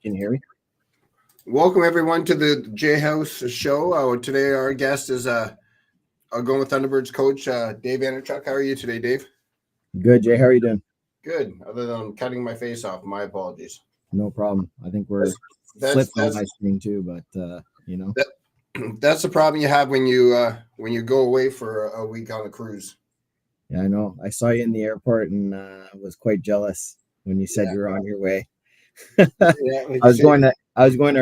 Can you hear me? Welcome everyone to the Jay House show. Today our guest is Algoma Thunderbird's coach, Dave Andreychuk. How are you today, Dave? Good, Jay. How are you doing? Good. Other than cutting my face off, my apologies. No problem. I think we're flipped on my screen too, but that's the problem you have when you go away for a week on a cruise. Yeah, I know. I saw you in the airport and was quite jealous when you said you were on your way. I was going to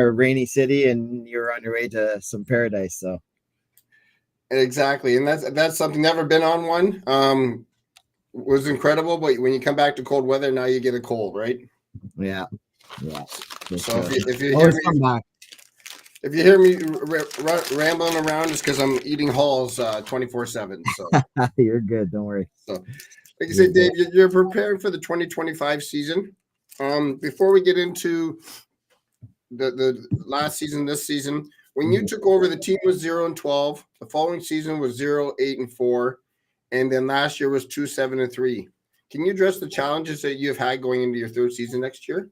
a rainy city, and you were on your way to some paradise. So exactly, and that's something. Never been on one. Was incredible, but when you come back to cold weather, now you get a cold, right? Yeah. So if you hear me rambling around, it's because I'm eating Halls 24/7. So you're good. Don't worry. So, like you said, Dave, you're preparing for the 2025 season. Before we get into the last season, this season, when you took over, the team was 0-12. The following season was 0-8-4, and then last year was 2-7-3. Can you address the challenges that you've had going into your third season next year?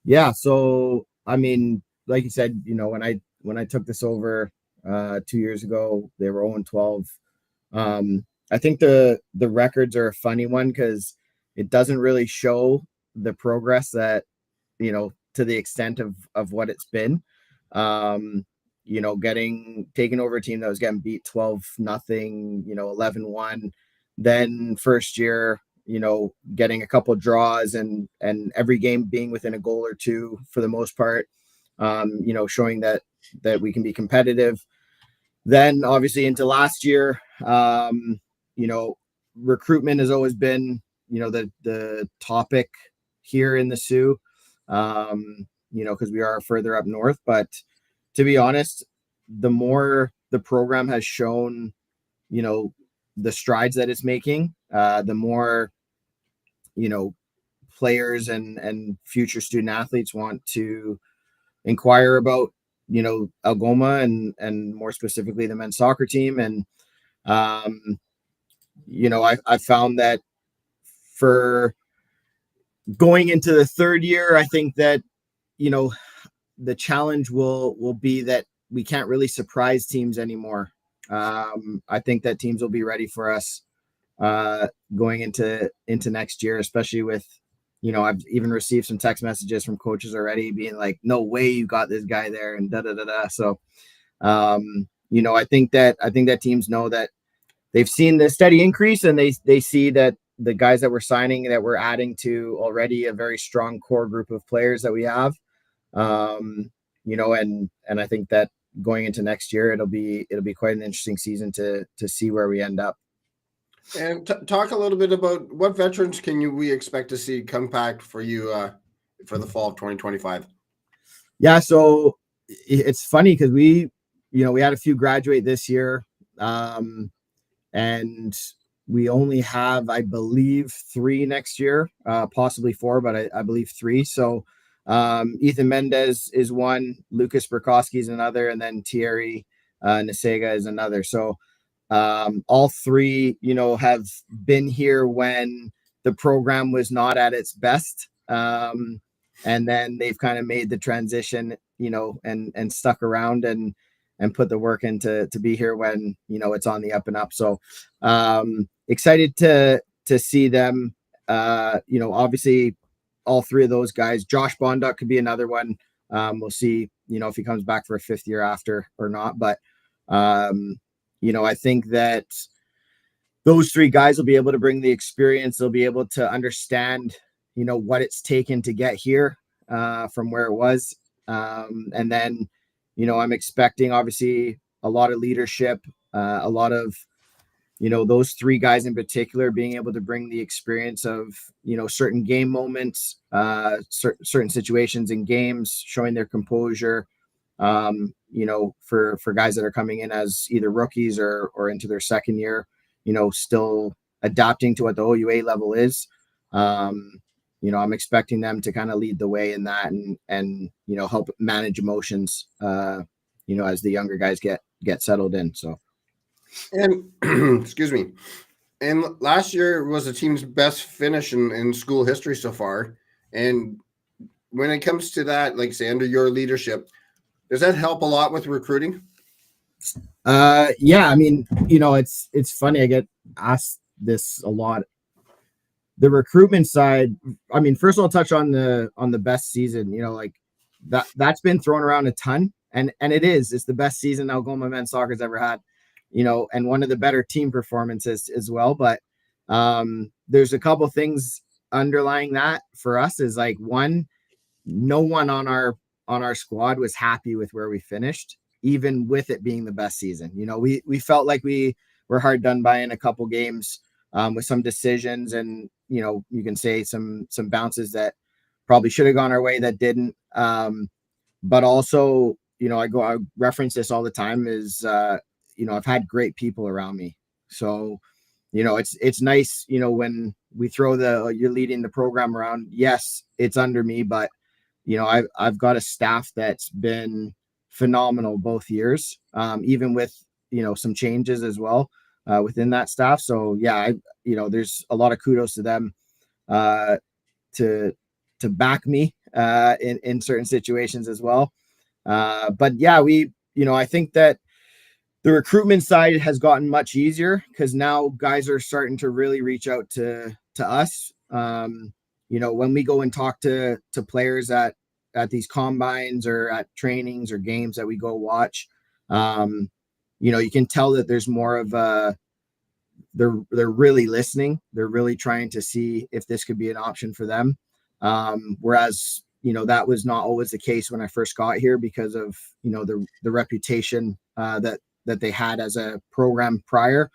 Yeah. So, I mean, like you said, when I took this over 2 years ago, they were 0-12. I think the records are a funny one because it doesn't really show the progress that, to the extent of what it's been. Taking over a team that was getting beat 12-0, 11-1. Then first year, getting a couple draws and every game being within a goal or two for the most part, showing that we can be competitive. Then obviously into last year, recruitment has always been, the topic here in the Sioux, because we are further up north. But to be honest, the more the program has shown, the strides that it's making, the more, players and future student athletes want to inquire about, Algoma and more specifically the men's soccer team. And, I found that for going into the third year, I think that, the challenge will be that we can't really surprise teams anymore. I think that teams will be ready for us going into next year, especially with, I've even received some text messages from coaches already being like, no way you got this guy there and da. So, I think that teams know that they've seen the steady increase, and they see that the guys that we're signing, that we're adding to already a very strong core group of players that we have. And I think that going into next year, it'll be quite an interesting season to see where we end up. And talk a little bit about what veterans we expect to see come back for you for the fall of 2025. Yeah, so it's funny because we had a few graduate this year, and we only have, I believe, 3 next year, possibly 4, but I believe 3. So Ethan Mendez is one, Lucas Burkowski is another, and then Thierry Nasega is another. So all 3, have been here when the program was not at its best. And then they've kind of made the transition, and stuck around and put the work in to be here when, it's on the up and up. So excited to see them, obviously all 3 of those guys. Josh Bonduck could be another one. We'll see, if he comes back for a 5th year after or not. But, I think that those 3 guys will be able to bring the experience. They'll be able to understand, what it's taken to get here from where it was. And then, I'm expecting obviously a lot of leadership, a lot of, those 3 guys in particular being able to bring the experience of, certain game moments, certain situations in games, showing their composure, for guys that are coming in as either rookies or into their second year, still adapting to what the OUA level is. I'm expecting them to kind of lead the way in that and help manage emotions, as the younger guys get settled in. So, and excuse me. And last year was the team's best finish in school history so far. And when it comes to that, like say under your leadership, does that help a lot with recruiting? Yeah, I mean, it's funny. I get asked this a lot. The recruitment side, I mean, first I'll touch on the best season. Like that's been thrown around a ton, and it's the best season Algoma men's soccer's ever had. And one of the better team performances as well. But there's a couple things underlying that for us. Is like, one, no one on our squad was happy with where we finished, even with it being the best season. We felt like we were hard done by in a couple games, with some decisions, and you can say some bounces that probably should have gone our way that didn't. But also, I reference this all the time, is I've had great people around me. So it's nice, when we throw you're leading the program around. Yes, it's under me, but I've got a staff that's been phenomenal both years, even with some changes as well within that staff. So yeah, there's a lot of kudos to them to back me in certain situations as well. But yeah, I think that the recruitment side has gotten much easier, because now guys are starting to really reach out to us. When we go and talk to players at these combines or at trainings or games that we go watch, you can tell that there's more of they're really listening. They're really trying to see if this could be an option for them. Whereas, that was not always the case when I first got here, because of, the reputation that they had as a program prior.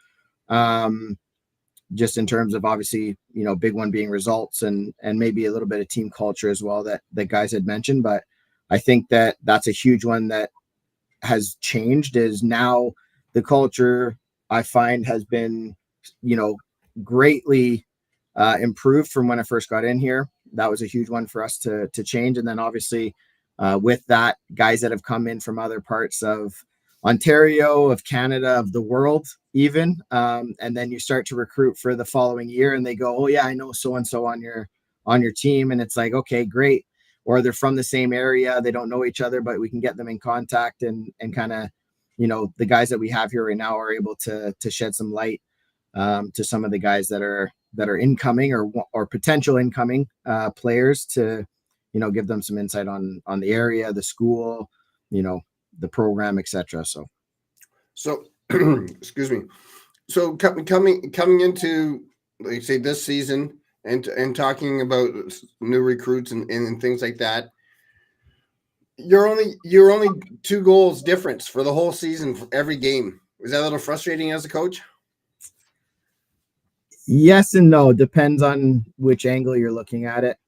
Just in terms of, obviously, big one being results, and maybe a little bit of team culture as well that guys had mentioned. But I think that that's a huge one that has changed, is now the culture, I find, has been, greatly improved from when I first got in here. That was a huge one for us to change. And then obviously with that, guys that have come in from other parts of Ontario, of Canada, of the world even, and then you start to recruit for the following year, and they go, oh yeah, I know so and so on your team, and it's like, okay, great. Or they're from the same area, they don't know each other, but we can get them in contact, and kind of, the guys that we have here right now are able to shed some light to some of the guys that are incoming or potential incoming players, to give them some insight on the area, the school, the program, etc. So excuse me. So coming into, like say, this season, and talking about new recruits and things like that, you're only 2 goals difference for the whole season for every game. Is that a little frustrating as a coach? Yes and no. Depends on which angle you're looking at it.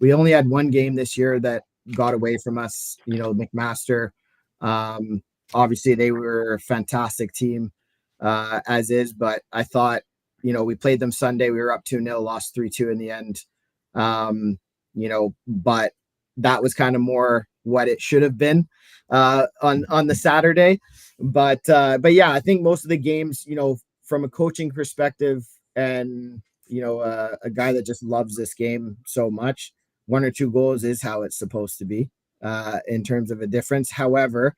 We only had one game this year that got away from us, McMaster. Obviously they were a fantastic team as is, but I thought, we played them Sunday. We were up 2-0, lost 3-2 in the end. But that was kind of more what it should have been on the Saturday. But yeah, I think most of the games, from a coaching perspective, and a guy that just loves this game so much, 1 or 2 goals is how it's supposed to be in terms of a difference. However,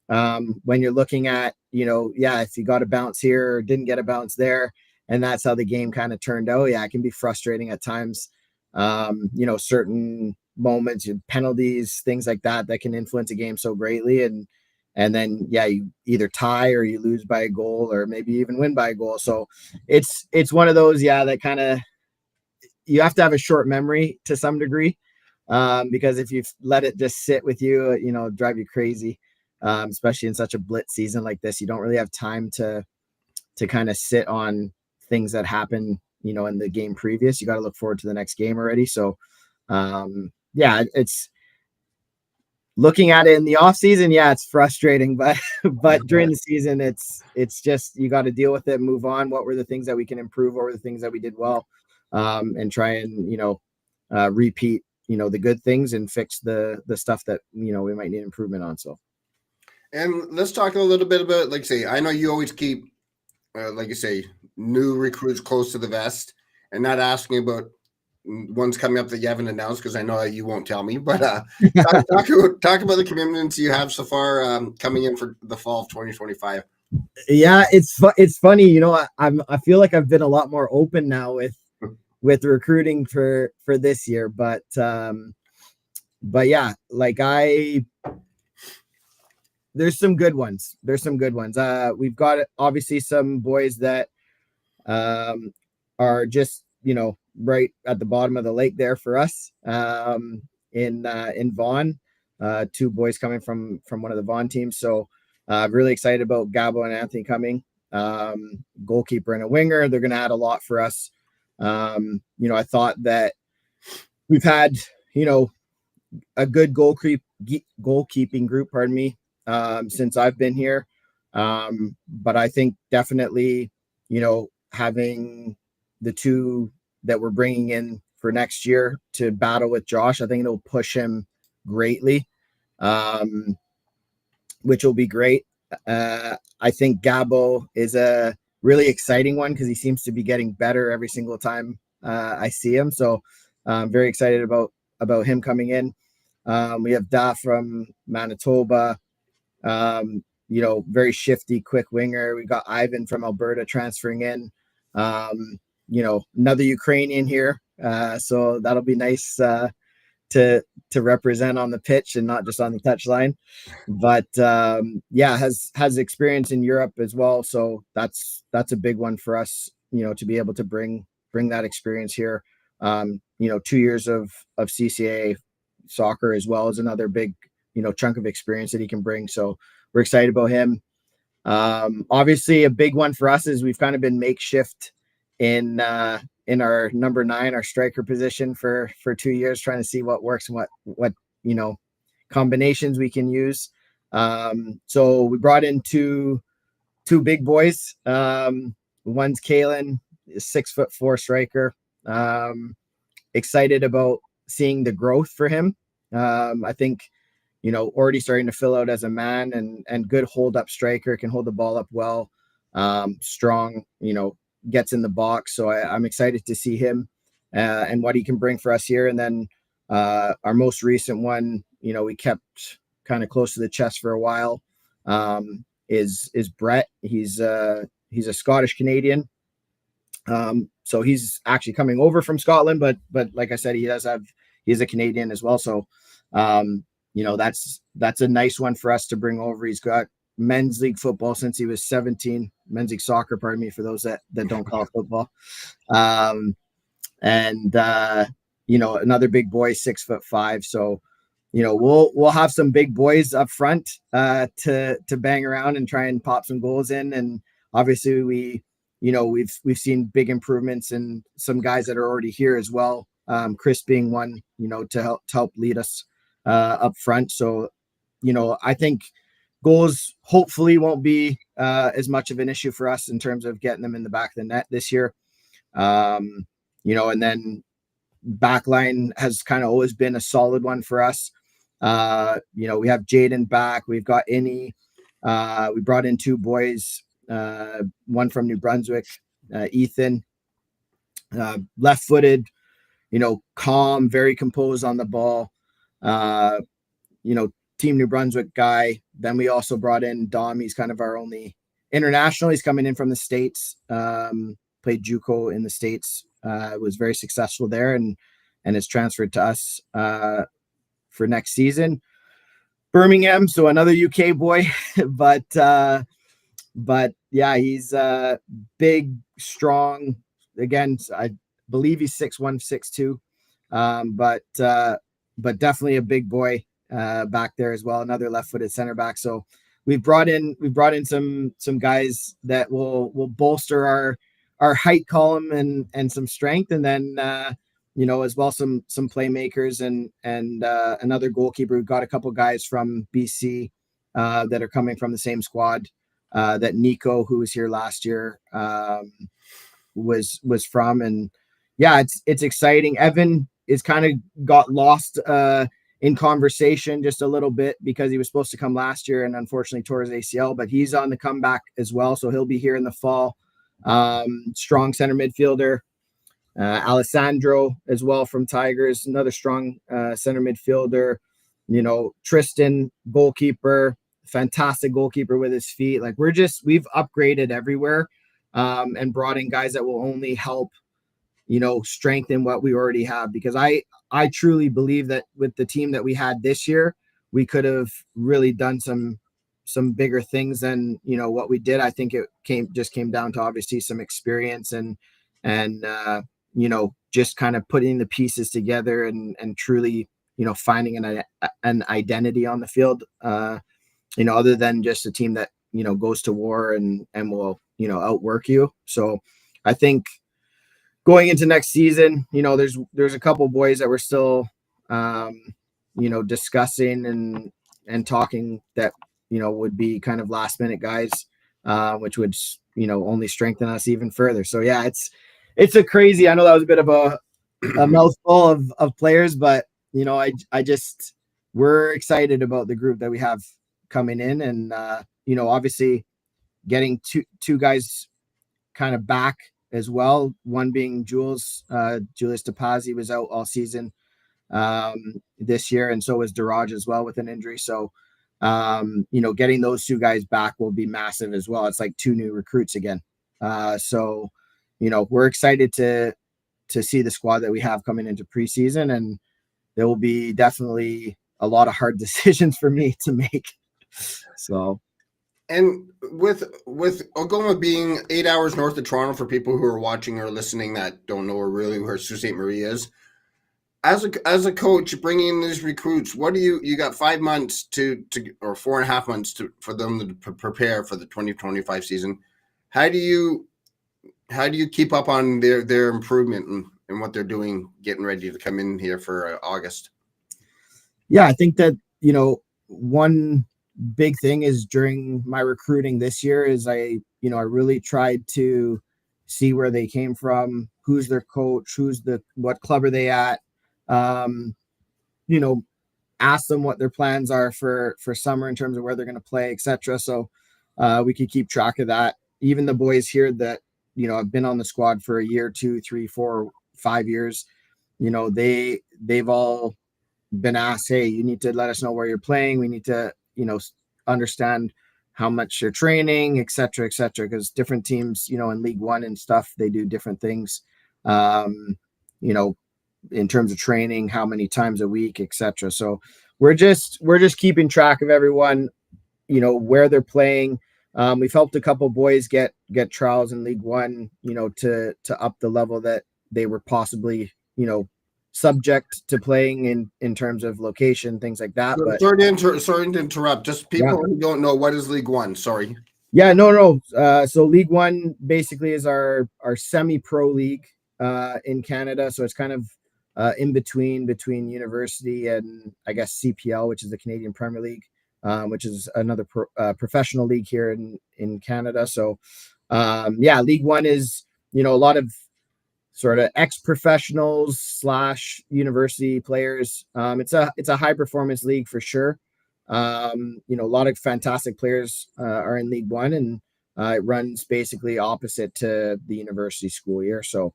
when you're looking at, if you got a bounce here or didn't get a bounce there, and that's how the game kind of turned out, yeah, it can be frustrating at times. Certain moments, penalties, things like that can influence a game so greatly. And then, yeah, you either tie or you lose by a goal, or maybe even win by a goal. So it's one of those, that kind of, you have to have a short memory to some degree, because if you let it just sit with you, drive you crazy, especially in such a blitz season like this. You don't really have time to kind of sit on things that happen, in the game previous. You got to look forward to the next game already. So, yeah, it's looking at it in the off season. Yeah, it's frustrating, but during the season, it's just, you got to deal with it, move on. What were the things that we can improve? What were the things that we did well? And try and, repeat, the good things, and fix the stuff that, we might need improvement on. So. And let's talk a little bit about, like, say, I know you always keep, like you say, new recruits close to the vest, and not asking about ones coming up that you haven't announced, because I know that you won't tell me. But talk about the commitments you have so far coming in for the fall of 2025. Yeah, it's funny. I feel like I've been a lot more open now with recruiting for this year, but yeah, like there's some good ones. We've got obviously some boys that are just right at the bottom of the lake there for us, in Vaughan, two boys coming from one of the Vaughan teams. So really excited about Gabo and Anthony coming, goalkeeper and a winger. They're going to add a lot for us. I thought that we've had a good goalkeeping group, pardon me, since I've been here, but I think definitely having the two that we're bringing in for next year to battle with Josh, I think it'll push him greatly, which will be great. I think Gabo is a really exciting one because he seems to be getting better every single time I see him. So I'm very excited about him coming in. We have Da from Manitoba, very shifty, quick winger. We got Ivan from Alberta transferring in, another Ukrainian here. So that'll be nice to represent on the pitch and not just on the touchline. But has experience in Europe as well. So that's a big one for us, to be able to bring that experience here. 2 years of CCA soccer as well as another big, chunk of experience that he can bring. So we're excited about him. Obviously a big one for us is we've kind of been makeshift in our number 9, our striker position for 2 years, trying to see what works and what combinations we can use. So we brought in two big boys. One's Kalen, 6'4" striker. Excited about seeing the growth for him. I think, already starting to fill out as a man, and good hold up striker, can hold the ball up well, strong, gets in the box. So I'm excited to see him and what he can bring for us here. And then our most recent one, we kept kind of close to the chest for a while, is Brett. He's a Scottish Canadian. So he's actually coming over from Scotland, but like I said, he's a Canadian as well. So, that's a nice one for us to bring over. He's got men's league football since he was 17, men's league soccer, pardon me, for those that don't call it football. Another big boy, 6'5". So, we'll have some big boys up front, to bang around and try and pop some goals in. And obviously we've seen big improvements in some guys that are already here as well. Chris being one, to help lead us up front. So, I think goals hopefully won't be as much of an issue for us in terms of getting them in the back of the net this year. And then backline has kind of always been a solid one for us. We have Jaden back. We've got Innie. We brought in two boys, one from New Brunswick, Ethan, left-footed, calm, very composed on the ball, Team New Brunswick guy. Then we also brought in Dom. He's kind of our only international. He's coming in from the States, played JUCO in the States, was very successful there, and is transferred to us for next season. Birmingham, so another UK boy, but yeah, he's big, strong. Again, I believe he's 6'1", 6'2", but definitely a big boy back there as well. Another left-footed center back. So we've brought in some guys that will bolster our height column and some strength, and then as well some playmakers and another goalkeeper. We've got a couple guys from BC that are coming from the same squad that Nico, who was here last year, was from. And yeah, it's exciting. Evan is kind of got lost in conversation just a little bit because he was supposed to come last year and unfortunately tore his ACL, but he's on the comeback as well. So he'll be here in the fall. Strong center midfielder. Alessandro as well from Tigers, another strong center midfielder. Tristan, goalkeeper, fantastic goalkeeper with his feet. Like we've upgraded everywhere, and brought in guys that will only help, strengthen what we already have. Because I truly believe that with the team that we had this year, we could have really done some bigger things than what we did. I think it came down to obviously some experience and just kind of putting the pieces together and truly finding an identity on the field, other than just a team that goes to war and will outwork you. So I think going into next season, there's a couple boys that we're still discussing and talking that would be kind of last minute guys, which would only strengthen us even further. So yeah, it's a crazy, I know that was a bit of a mouthful of players, but we're excited about the group that we have coming in, and obviously getting two guys kind of back as well. One being Julius Tapazzi was out all season this year, and so was Daraj as well with an injury. So getting those two guys back will be massive as well. It's like two new recruits again. So we're excited to see the squad that we have coming into preseason, and there will be definitely a lot of hard decisions for me to make. So, and with Algoma being 8 hours north of Toronto, for people who are watching or listening that don't know where Sault Ste. Marie is, as a coach bringing in these recruits, what do you got 5 months to or 4.5 months for them to prepare for the 2025 season? How do you keep up on their improvement and what they're doing, getting ready to come in here for August? Yeah, I think that, one big thing is during my recruiting this year is I really tried to see where they came from, who's their coach, what club are they at, ask them what their plans are for summer in terms of where they're going to play, etc. So we could keep track of that. Even the boys here that have been on the squad for a year, 2, 3, 4, 5 years, they've all been asked, hey, you need to let us know where you're playing. We need to understand how much you're training, etc., because different teams in League One and stuff, they do different things in terms of training, how many times a week, etc. So we're just keeping track of everyone, where they're playing. We've helped a couple boys get trials in League One, to up the level that they were possibly, subject to playing in terms of location, things like that. But sorry to interrupt. Just people who don't know, what is League One? Sorry. Yeah, no. So League One basically is our semi-pro league in Canada. So it's kind of in between university and I guess CPL, which is the Canadian Premier League, which is another professional league here in Canada. So League One is a lot of sort of ex-professionals / university players. It's a high performance league for sure. A lot of fantastic players are in League One, and it runs basically opposite to the university school year. So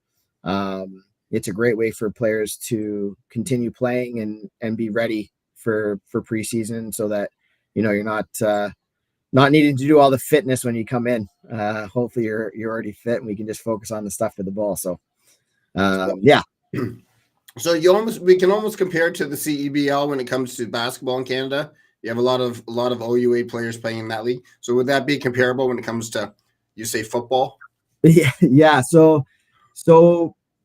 it's a great way for players to continue playing and be ready for preseason, so that you're not needing to do all the fitness when you come in. Hopefully you're already fit and we can just focus on the stuff with the ball. So So we can almost compare it to the CEBL when it comes to basketball in Canada. You have a lot of OUA players playing in that league. So would that be comparable when it comes to, you say, football? Yeah. So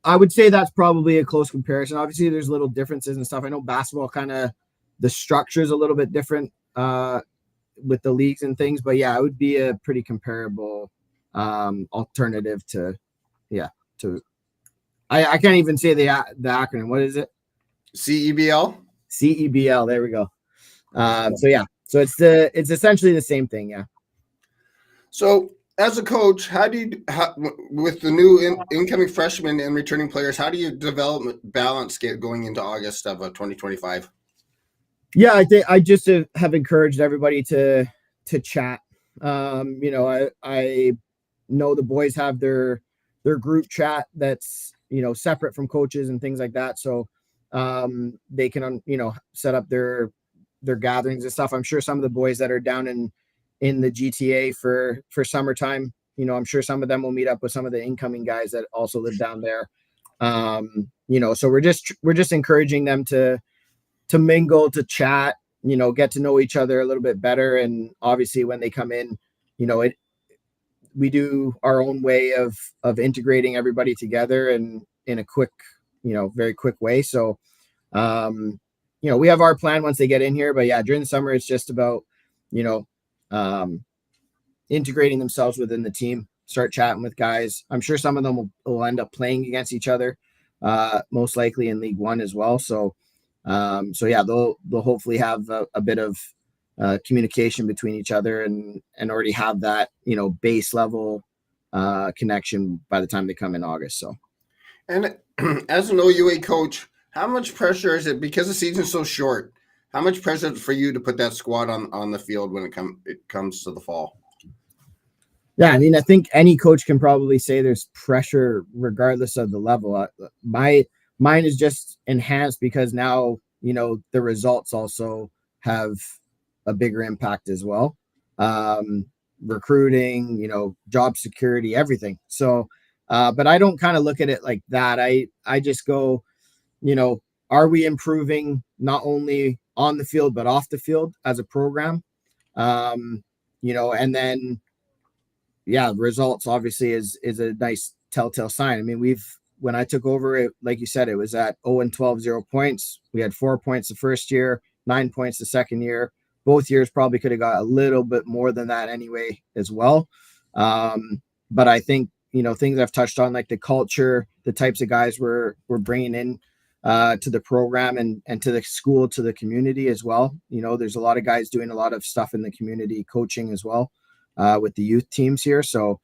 I would say that's probably a close comparison. Obviously, there's little differences and stuff. I know basketball the structure is a little bit different with the leagues and things, but yeah, it would be a pretty comparable alternative to. I can't even say the acronym. What is it? CEBL. CEBL. There we go. So it's essentially the same thing. Yeah. So as a coach, how with the new incoming freshmen and returning players, how do you develop balance going into August of 2025? Yeah, I think I just have encouraged everybody to chat. I know the boys have their group chat that's separate from coaches and things like that. So they can, set up their gatherings and stuff. I'm sure some of the boys that are down in the GTA for summertime, I'm sure some of them will meet up with some of the incoming guys that also live down there. So we're just encouraging them to mingle, to chat, get to know each other a little bit better. And obviously when they come in, we do our own way of integrating everybody together and in a quick, very quick way. So, we have our plan once they get in here, but yeah, during the summer, it's just about, integrating themselves within the team, start chatting with guys. I'm sure some of them will end up playing against each other, most likely in League One as well. So yeah, they'll hopefully have a bit of communication between each other and already have that, base level connection by the time they come in August. So, and as an OUA coach, how much pressure is it, because the season's so short? How much pressure is it for you to put that squad on the field when it comes to the fall? Yeah, I mean, I think any coach can probably say there's pressure regardless of the level. Mine is just enhanced because now, the results also have a bigger impact as well. Recruiting, job security, everything. So, but I don't kind of look at it like that. I just go, are we improving not only on the field, but off the field as a program? And then, yeah, results obviously is a nice telltale sign. I mean, when I took over it, like you said, it was at 0-12, 0 points. We had 4 points the first year, 9 points the second year. Both years probably could have got a little bit more than that anyway as well. But I think, things I've touched on, like the culture, the types of guys we're bringing in to the program and to the school, to the community as well. There's a lot of guys doing a lot of stuff in the community, coaching as well with the youth teams here. So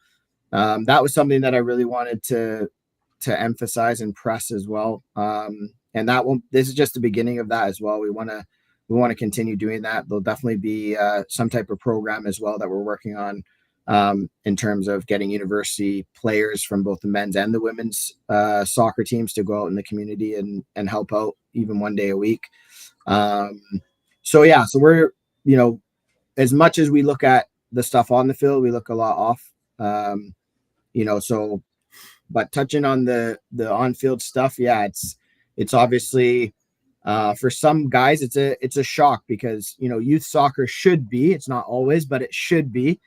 that was something that I really wanted to emphasize and press as well. And this is just the beginning of that as well. We want to continue doing that. There'll definitely be some type of program as well that we're working on in terms of getting university players from both the men's and the women's soccer teams to go out in the community and help out even one day a week. So we're, as much as we look at the stuff on the field, we look a lot off, but touching on the on-field stuff, yeah, it's obviously for some guys it's a shock because youth soccer should be, it's not always, but it should be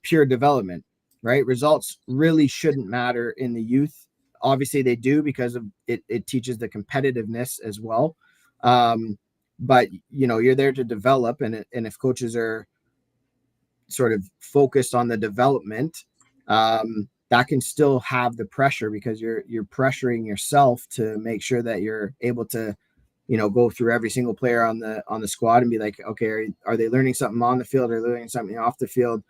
pure development, right? Results really shouldn't matter in the youth. Obviously they do because of it teaches the competitiveness as well. But you're there to develop, and if coaches are sort of focused on the development, that can still have the pressure because you're pressuring yourself to make sure that you're able to, go through every single player on the squad and be like, okay, are they learning something on the field? Are they learning something off the field?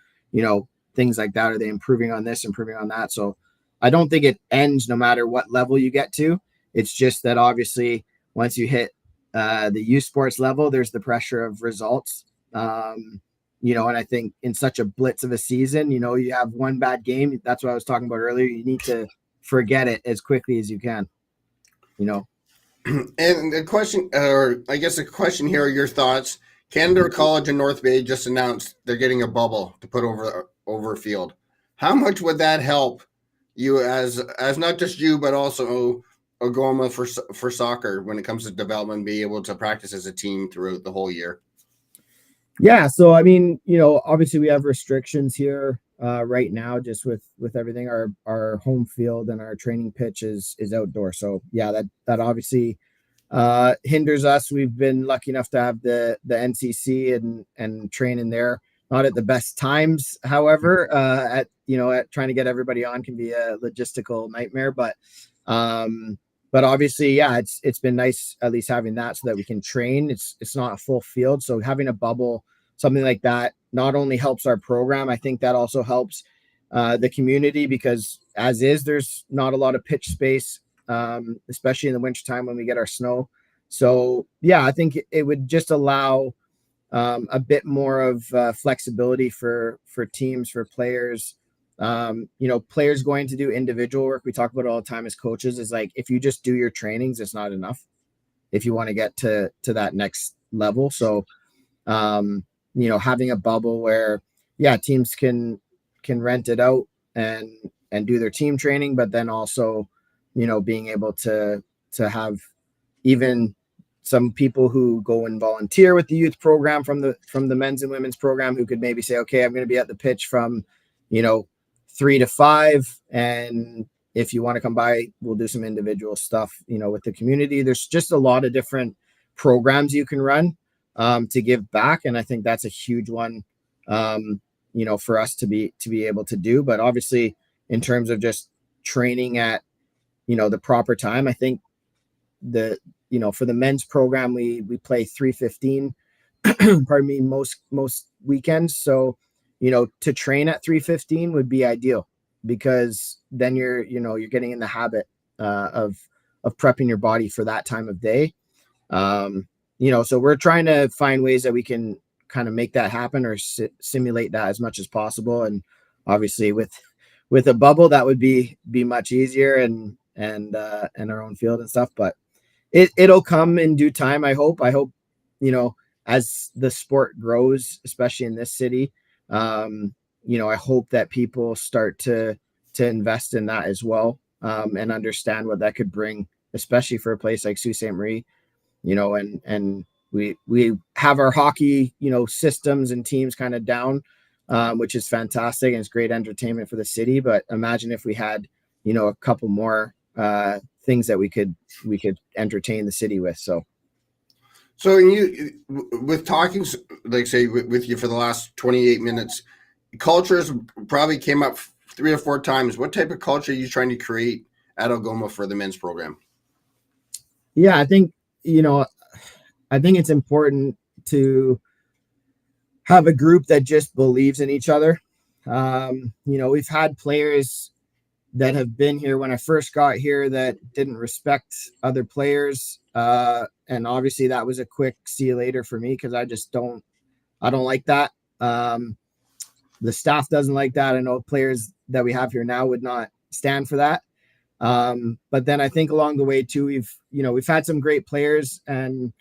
Things like that. Are they improving on this, improving on that? So I don't think it ends no matter what level you get to. It's just that obviously once you hit the youth sports level, there's the pressure of results. And I think in such a blitz of a season, you have one bad game. That's what I was talking about earlier. You need to forget it as quickly as you can, And the question, or I guess the question here are your thoughts. Canada College in North Bay just announced they're getting a bubble to put over a field. How much would that help you as not just you, but also Algoma for soccer when it comes to development, be able to practice as a team throughout the whole year? Yeah. So, I mean, obviously we have restrictions here right now, just with everything. Our home field and our training pitch is outdoor. So yeah, that obviously hinders us. We've been lucky enough to have the NCC and train in there, not at the best times. However, at trying to get everybody on can be a logistical nightmare, but obviously, yeah, it's been nice at least having that so that we can train. It's not a full field. So having a bubble, something like that, not only helps our program, I think that also helps the community because there's not a lot of pitch space, especially in the wintertime when we get our snow. So yeah, I think it would just allow a bit more of flexibility for teams, for players, Players going to do individual work. We talk about it all the time as coaches, is like, if you just do your trainings, it's not enough if you want to get to that next level. So, having a bubble where, teams can rent it out and do their team training, but then also, being able to have even some people who go and volunteer with the youth program from the men's and women's program, who could maybe say, okay, I'm going to be at the pitch from, 3 to 5. And if you want to come by, we'll do some individual stuff, with the community. There's just a lot of different programs you can run to give back. And I think that's a huge one, for us to be able to do. But obviously, in terms of just training at, the proper time, I think for the men's program, we play 3:15, pardon me, most weekends. So, to train at 3:15 would be ideal, because then you're getting in the habit of prepping your body for that time of day. So we're trying to find ways that we can kind of make that happen, or simulate that as much as possible. And obviously with a bubble, that would be much easier, and our own field and stuff, but it'll come in due time. I hope, as the sport grows, especially in this city, I hope that people start to invest in that as well, and understand what that could bring, especially for a place like Sault Ste. Marie, and we have our hockey, systems and teams kind of down, which is fantastic, and it's great entertainment for the city. But imagine if we had, a couple more things that we could entertain the city with. So you, with talking, like say with you for the last 28 minutes, cultures probably came up 3 or 4 times. What type of culture are you trying to create at Algoma for the men's program? Yeah, I think it's important to have a group that just believes in each other. We've had players that have been here when I first got here that didn't respect other players. And obviously that was a quick see you later for me, because I don't like that. The staff doesn't like that. I know players that we have here now would not stand for that. But then I think along the way too, we've had some great players and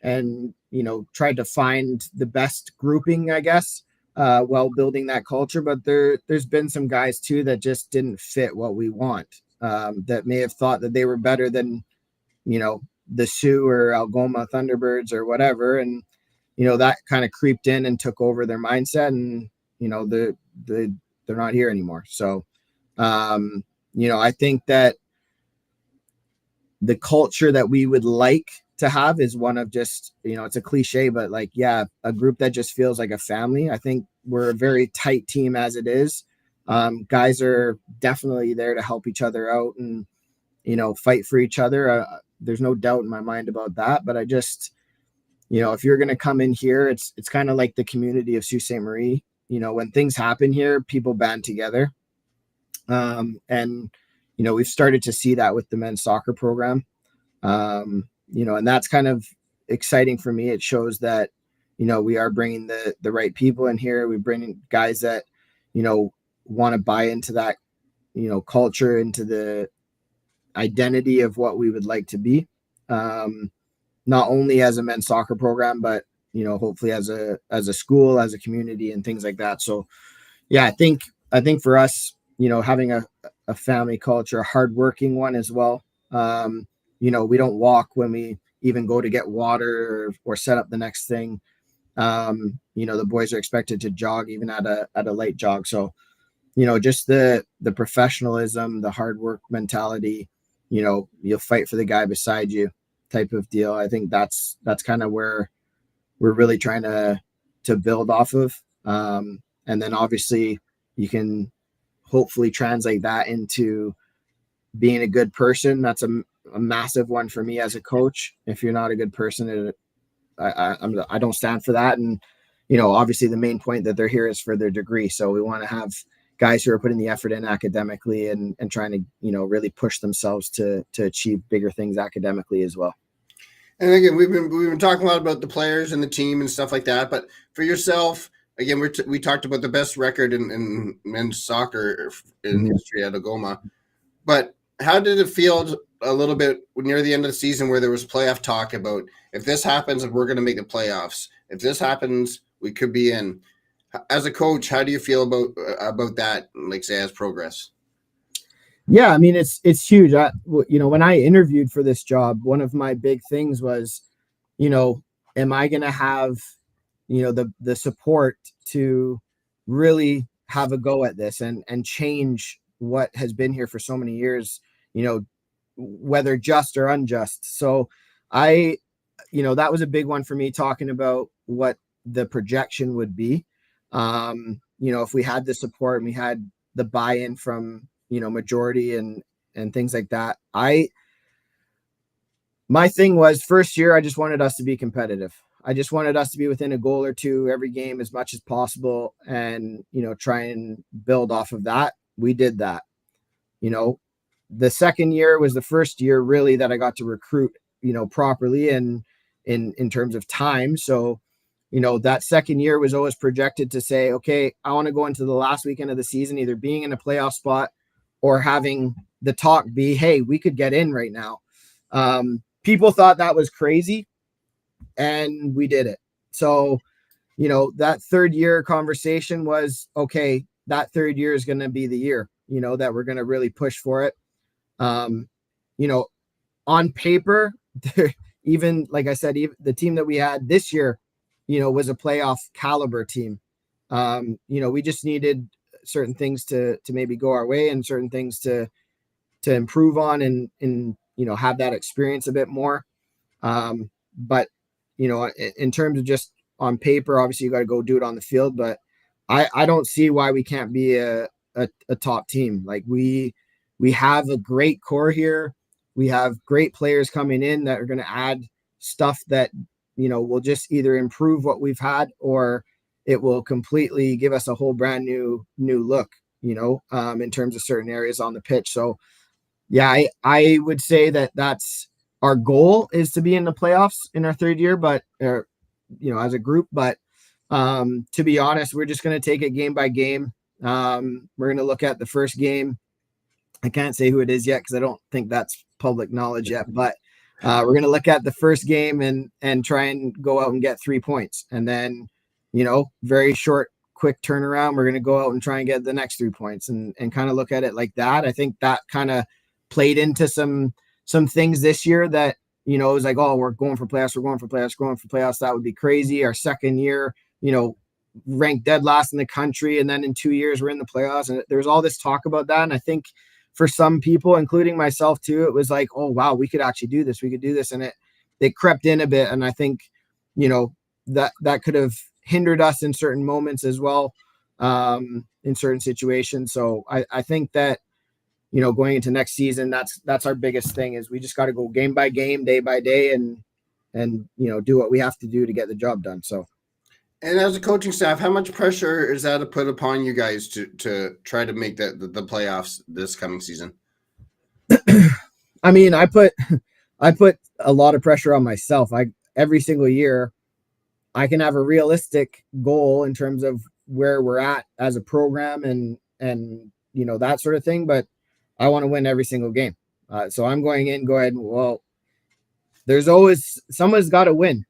tried to find the best grouping, I guess, while building that culture. But there's been some guys too that just didn't fit what we want, that may have thought that they were better than, the Sioux or Algoma Thunderbirds or whatever. And, that kind of creeped in and took over their mindset, and, they're not here anymore. So, I think that the culture that we would like to have is one of just, it's a cliche, but like, a group that just feels like a family. I think we're a very tight team as it is. Guys are definitely there to help each other out and, fight for each other. There's no doubt in my mind about that, but I just, if you're going to come in here, it's kind of like the community of Sault Ste. Marie. When things happen here, people band together. And, we've started to see that with the men's soccer program. And that's kind of exciting for me. It shows that, we are bringing the right people in here. We bring in guys that, want to buy into that, culture, into the identity of what we would like to be. Not only as a men's soccer program, but, hopefully as a school, as a community, and things like that. So, I think for us, having a family culture, a hardworking one as well. We don't walk when we even go to get water or set up the next thing. The boys are expected to jog even at a light jog. So, just the professionalism, the hard work mentality, you'll fight for the guy beside you type of deal. I think that's kind of where we're really trying to build off of. And then obviously you can hopefully translate that into being a good person. That's a massive one for me as a coach. If you're not a good person, I don't stand for that. And, obviously the main point that they're here is for their degree. So we want to have guys who are putting the effort in academically and trying to, really push themselves to achieve bigger things academically as well. And again, we've been talking a lot about the players and the team and stuff like that, but for yourself, again, we talked about the best record in men's soccer in history at Algoma, but how did it feel a little bit near the end of the season where there was playoff talk about if this happens, we're going to make the playoffs. If this happens, we could be in. As a coach, how do you feel about that? Like, say, as progress. Yeah, I mean, it's huge. When I interviewed for this job, one of my big things was, am I going to have, the support to really have a go at this and change what has been here for so many years, whether just or unjust. So that was a big one for me, talking about what the projection would be. If we had the support and we had the buy-in from, majority and things like that. My thing was, first year, I just wanted us to be competitive. I just wanted us to be within a goal or two every game as much as possible and, try and build off of that. We did that. The second year was the first year really that I got to recruit, properly and in terms of time. So, that second year was always projected to say, okay, I want to go into the last weekend of the season, either being in a playoff spot or having the talk be, hey, we could get in right now. People thought that was crazy, and we did it. So, that third year conversation was, okay, that third year is going to be the year, that we're going to really push for it. On paper, even like I said, even the team that we had this year, was a playoff caliber team. We just needed certain things to maybe go our way and certain things to improve on and have that experience a bit more. But in terms of just on paper, obviously you got to go do it on the field, but I don't see why we can't be a top team. Like we have a great core here. We have great players coming in that are going to add stuff that, will just either improve what we've had or it will completely give us a whole brand new look, in terms of certain areas on the pitch. So yeah, I would say that's our goal, is to be in the playoffs in our third year, but, as a group, but to be honest, we're just going to take it game by game. We're going to look at the first game. I can't say who it is yet because I don't think that's public knowledge yet, but we're going to look at the first game and try and go out and get 3 points. And then, very short, quick turnaround. We're going to go out and try and get the next 3 points and kind of look at it like that. I think that kind of played into some things this year that, it was like, oh, we're going for playoffs. That would be crazy. Our second year, ranked dead last in the country. And then in 2 years, we're in the playoffs. And there's all this talk about that. And I think for some people, including myself too, it was like, oh, wow, we could actually do this. We could do this. And it crept in a bit. And I think, that could have hindered us in certain moments as well, in certain situations. So I think that, going into next season, that's our biggest thing, is we just got to go game by game, day by day, and do what we have to do to get the job done. So. And as a coaching staff, how much pressure is that to put upon you guys to try to make the playoffs this coming season? I mean, I put a lot of pressure on myself. Every single year, I can have a realistic goal in terms of where we're at as a program and that sort of thing, but I want to win every single game. So I'm going in, go ahead. Well, there's always someone's got to win,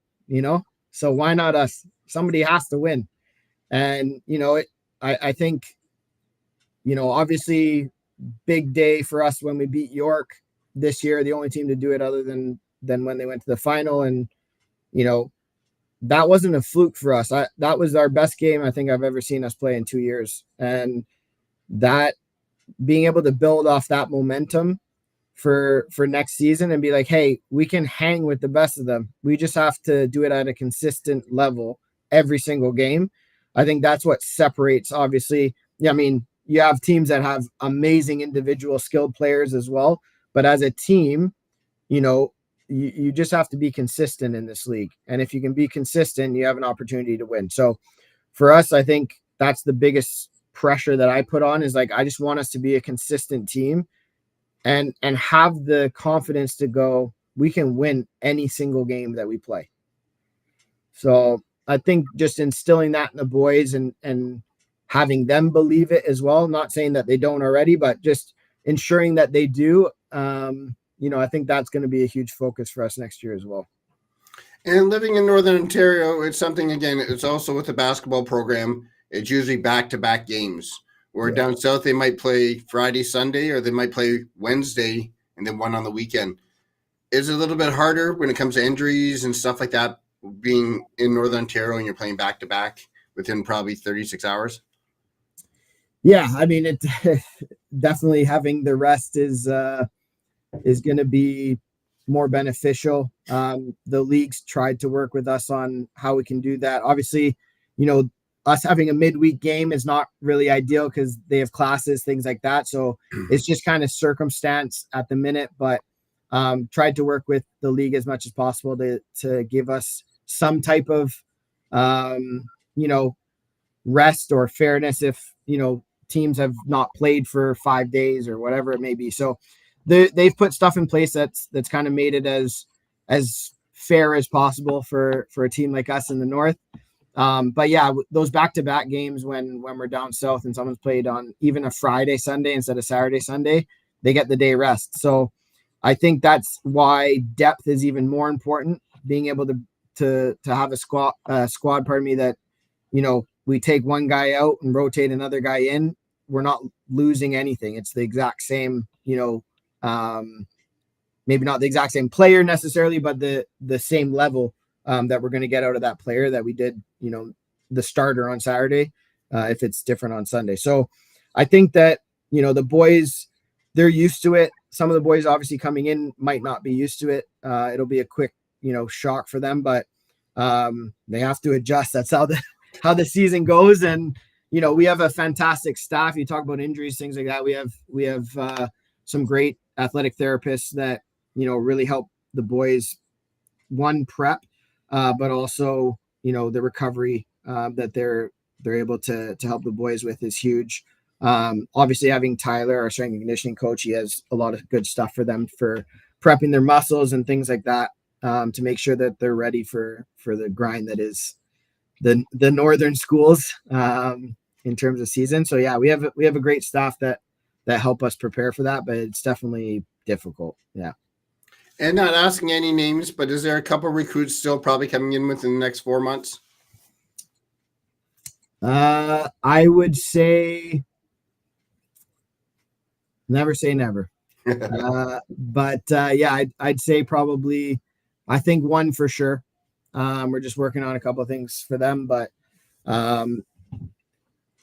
so why not us? Somebody has to win. And, I think, obviously big day for us when we beat York this year, the only team to do it other than when they went to the final. And, that wasn't a fluke for us. That was our best game I think I've ever seen us play in 2 years. And that being able to build off that momentum for next season and be like, hey, we can hang with the best of them. We just have to do it at a consistent level every single game. I think that's what separates, obviously. Yeah, I mean, you have teams that have amazing individual skilled players as well, but as a team, you just have to be consistent in this league. And if you can be consistent, you have an opportunity to win. So for us, I think that's the biggest pressure that I put on, is like, I just want us to be a consistent team and have the confidence to go, we can win any single game that we play. So I think just instilling that in the boys and having them believe it as well. Not saying that they don't already, but just ensuring that they do. I think that's going to be a huge focus for us next year as well. And living in Northern Ontario, it's something, again, it's also with the basketball program. It's usually back-to-back games. Where down south, they might play Friday, Sunday, or they might play Wednesday and then one on the weekend. Is it a little bit harder when it comes to injuries and stuff like that, being in Northern Ontario and you're playing back-to-back within probably 36 hours? Yeah, I mean, it definitely having the rest is going to be more beneficial. The leagues tried to work with us on how we can do that. Obviously, us having a midweek game is not really ideal because they have classes, things like that. So it's just kind of circumstance at the minute, but tried to work with the league as much as possible to give us some type of, rest or fairness if, teams have not played for 5 days or whatever it may be. So they've put stuff in place that's kind of made it as fair as possible for a team like us in the North. But yeah, those back-to-back games when we're down south and someone's played on even a Friday, Sunday instead of Saturday, Sunday, they get the day rest. So I think that's why depth is even more important. Being able to have a squad, that, we take one guy out and rotate another guy in. We're not losing anything. It's the exact same, maybe not the exact same player necessarily, but the same level that we're going to get out of that player that we did, the starter on Saturday, if it's different on Sunday. So I think that, the boys, they're used to it. Some of the boys obviously coming in might not be used to it. It'll be a quick, shock for them, but they have to adjust. That's how the season goes. And, we have a fantastic staff. You talk about injuries, things like that. We have some great athletic therapists that, really help the boys, one, prep, but also, the recovery that they're able to help the boys with is huge. Obviously having Tyler, our strength and conditioning coach, he has a lot of good stuff for them for prepping their muscles and things like that, to make sure that they're ready for the grind that is the northern schools, in terms of season. So yeah, we have a great staff that help us prepare for that, but it's definitely difficult. Yeah. And not asking any names, but is there a couple of recruits still probably coming in within the next 4 months? I would say never say never. But yeah, I'd say probably, I think one for sure. We're just working on a couple of things for them, but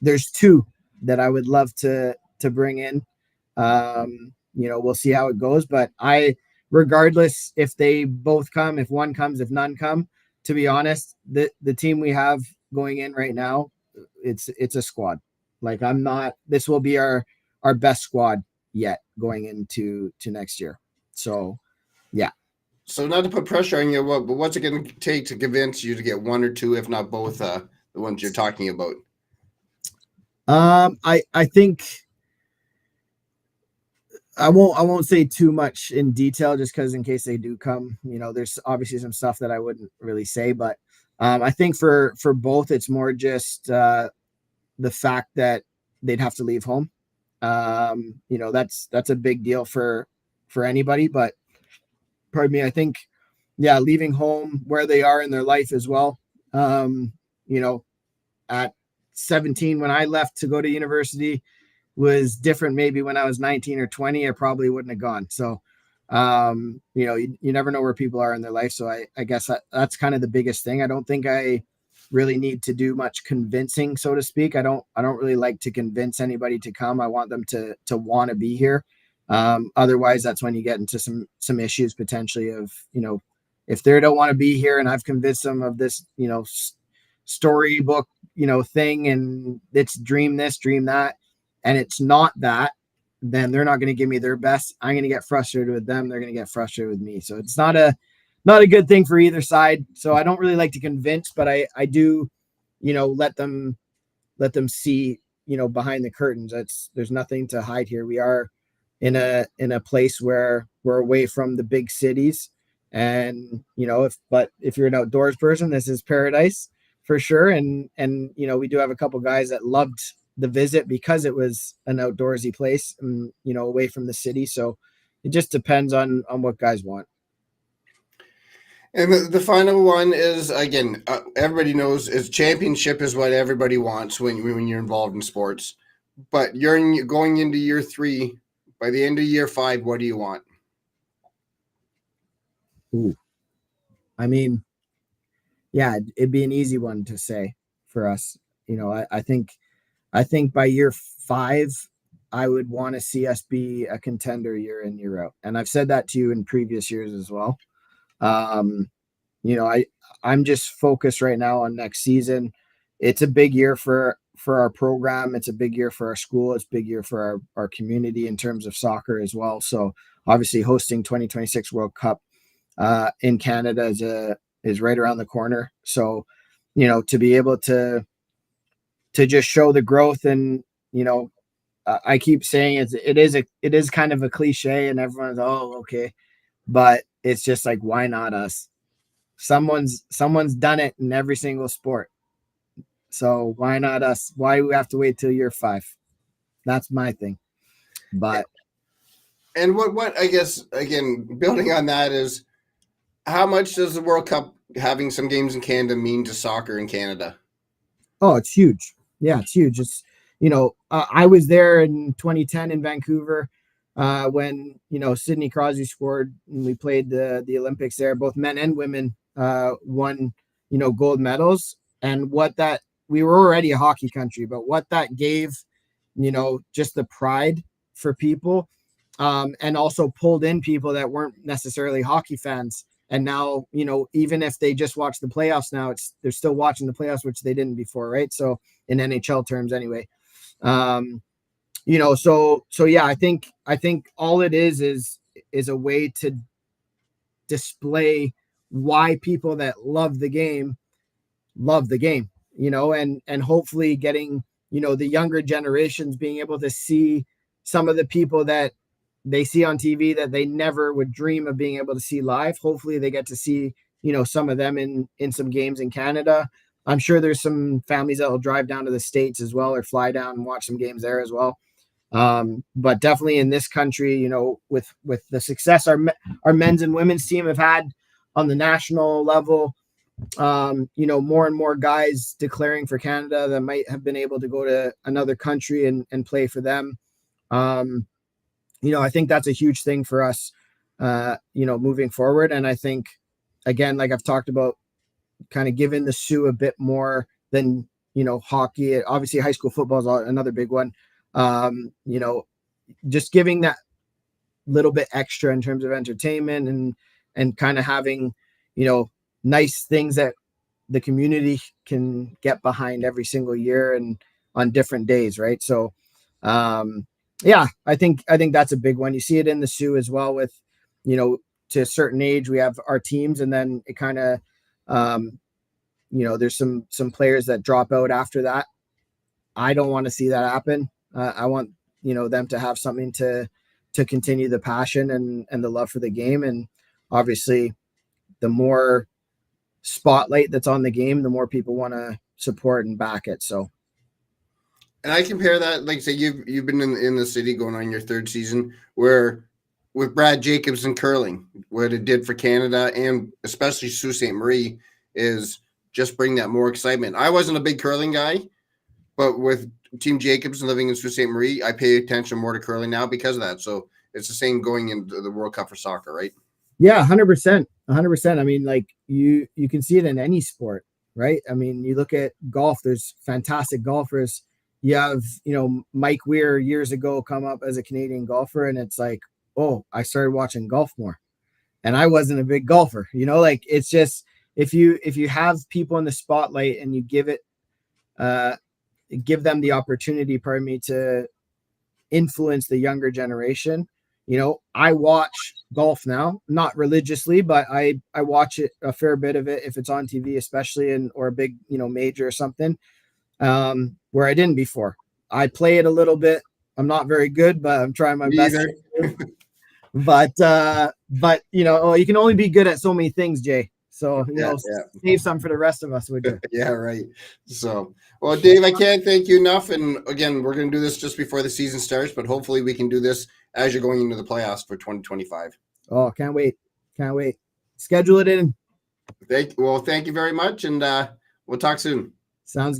there's two that I would love to bring in. We'll see how it goes, but regardless if they both come, if one comes, if none come, to be honest, the team we have going in right now, it's a squad. Like this will be our best squad yet going into next year. So yeah. So not to put pressure on you, but what's it going to take to convince you to get one or two, if not both, the ones you're talking about? I think I won't say too much in detail just because in case they do come, there's obviously some stuff that I wouldn't really say, but I think for both, it's more just the fact that they'd have to leave home. That's a big deal for anybody, but pardon me, I think, yeah, leaving home where they are in their life as well. At 17, when I left to go to university, was different. Maybe when I was 19 or 20, I probably wouldn't have gone. So, you never know where people are in their life. So I guess that's kind of the biggest thing. I don't think I really need to do much convincing, so to speak. I don't really like to convince anybody to come. I want them to want to be here. Otherwise that's when you get into some issues potentially of, if they don't want to be here and I've convinced them of this, storybook, thing, and it's dream this, dream that, and it's not that, then they're not going to give me their best. I'm going to get frustrated with them. They're going to get frustrated with me. So it's not a good thing for either side. So I don't really like to convince, but I do, let them see, behind the curtains. There's nothing to hide here. We are in a place where we're away from the big cities. And, if you're an outdoors person, this is paradise. for sure. And we do have a couple guys that loved the visit because it was an outdoorsy place and, away from the city. So it just depends on what guys want. And the final one is, again, everybody knows is championship is what everybody wants when you're involved in sports. But you're going into year 3. By the end of year 5, what do you want? Ooh. I mean, yeah, it'd be an easy one to say for us. I think by year 5, I would want to see us be a contender year in, year out. And I've said that to you in previous years as well. I'm just focused right now on next season. It's a big year for our program. It's a big year for our school. It's a big year for our community in terms of soccer as well. So obviously hosting 2026 World Cup in Canada is right around the corner. So, to be able to just show the growth and, I keep saying it is kind of a cliche and everyone's, oh, okay. But it's just like, why not us? Someone's done it in every single sport. So why not us? Why do we have to wait till year 5? That's my thing. But and what I guess, again, building on that is, how much does the World Cup having some games in Canada mean to soccer in Canada? Oh, it's huge. Yeah, it's huge. It's I was there in 2010 in Vancouver when Sidney Crosby scored and we played the Olympics there. Both men and women won gold medals, and we were already a hockey country, but what that gave just the pride for people, and also pulled in people that weren't necessarily hockey fans. And now, even if they just watch the playoffs now, they're still watching the playoffs, which they didn't before, right? So in NHL terms anyway. So yeah, I think all it is a way to display why people that love the game, and hopefully getting, the younger generations being able to see some of the people that they see on TV that they never would dream of being able to see live. Hopefully they get to see, some of them in some games in Canada. I'm sure there's some families that will drive down to the States as well, or fly down and watch some games there as well. But definitely in this country, with the success our men's and women's team have had on the national level, more and more guys declaring for Canada that might have been able to go to another country and play for them. I think that's a huge thing for us, moving forward. And I think, again, like I've talked about, kind of giving the Sioux a bit more than, hockey. Obviously, high school football is another big one. Just giving that little bit extra in terms of entertainment and kind of having, nice things that the community can get behind every single year and on different days. Right. So, yeah, I think that's a big one. You see it in the Sioux as well with, to a certain age, we have our teams, and then it kind of, there's some players that drop out after that. I don't want to see that happen. I want, them to have something to continue the passion and the love for the game. And obviously the more spotlight that's on the game, the more people want to support and back it. So. And I compare that, like say you've been in the city going on your 3rd season, where with Brad Jacobs and curling, what it did for Canada and especially Sault Ste. Marie is just bring that more excitement. I wasn't a big curling guy, but with Team Jacobs and living in Sault Ste. Marie, I pay attention more to curling now because of that. So it's the same going into the World Cup for soccer, right? Yeah, 100%. 100%. I mean, like you can see it in any sport, right? I mean, you look at golf, there's fantastic golfers. You have, Mike Weir years ago come up as a Canadian golfer, and it's like, oh, I started watching golf more. And I wasn't a big golfer, like it's just, if you have people in the spotlight and you give them the opportunity, to influence the younger generation. I watch golf now, not religiously, but I watch it, a fair bit of it if it's on TV, especially or a big, major or something, where I didn't before. I play it a little bit. I'm not very good, but I'm trying my best. But you can only be good at so many things, Jay. So, save some for the rest of us, would you? Yeah, right. So, well, Dave, I can't thank you enough. And again, we're going to do this just before the season starts, but hopefully we can do this as you're going into the playoffs for 2025. Oh, can't wait. Can't wait. Schedule it in. Thank you very much. And we'll talk soon. Sounds good.